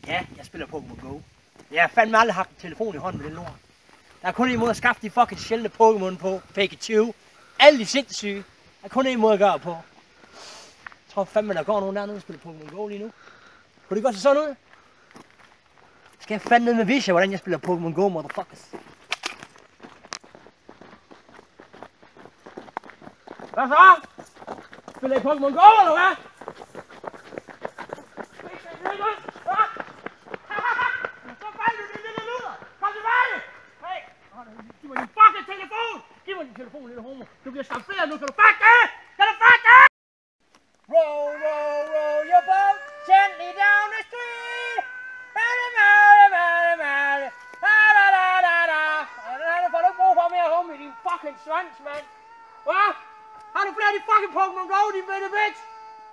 Ja, jeg spiller Pokémon Go. Jeg har fandme aldrig haft en telefon i hånden med den lort. Der er kun en måde at skaffe de fucking sjældne Pokémon på. Pikachu. Alle de sindssyge. Der er kun en måde at gøre på. Jeg tror fandme, der går nogen dernede og spiller Pokémon Go lige nu. Kunne det godt se sådan ud? Skal jeg fandme med vise jer, hvordan jeg spiller Pokémon Go, motherfuckers. Hvad så? Spiller I Pokémon Go, eller hvad? Giv mig din fucking telefon! Giv mig din telefon, lille homo! Du bliver stamferet nu, kan du fuck det? Kan du fuck det? Row, row, row your boat gently down the street. Det får du ikke brug for mere rum i din fucking svans, mand. Hvad? Har du flere af de fucking Pokémon Go, din bitte bitch?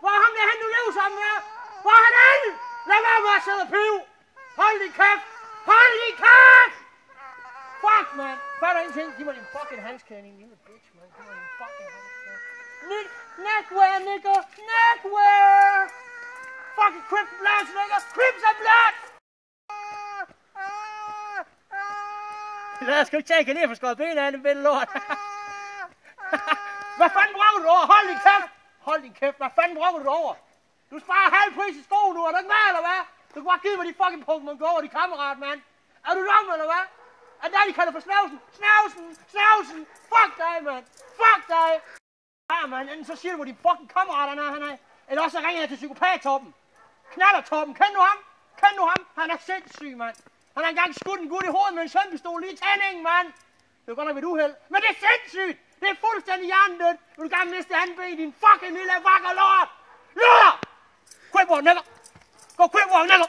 Hvor er ham der hen, du lever sammen med? Hvor er han henne? Lad være med at sidde og piv! Hold din kæft! Hold din kæft! Fuck, man! Fatter ingenting. Giv mig din fucking handskæde, din lille bitch, man. Giv mig din fucking handskæde. Neckwear, nigga! Neckwear! Fucking Crips and Bloods, nigga! Crips and Bloods! Lad os sgu ikke tage ned for skåret ben af den bitte lort. Hvad fanden brokker du over? Hold din kæft! Hold din kæft, hvad fanden brokker du over? Du sparer halv pris i sko nu, er du ikke med, eller hvad? Du kan bare give mig de fucking Pokémon Go og de kammerat, mand. Er du dum, eller hvad? Er det de kalder for snavsen? Snavsen! Snavsen! Fuck dig, mand! Fuck dig! Ja, mand, enten så siger du, hvor de fucking kammerater han er. Eller også så ringer jeg til psykopat-toppen. Knaller-toppen, kender du ham? Kender du ham? Han er sindssyg, mand. Han har engang skudt en gut i hovedet med en søndpistol lige i tændingen, mand. Det var godt nok et uheld. Men det er sindssygt! Det er fuldstændig hjernedødt. Vil du gerne miste anden ben, din fucking lille vakker lort! Lort! Quip walk, nigga! Go quip walk, nigga!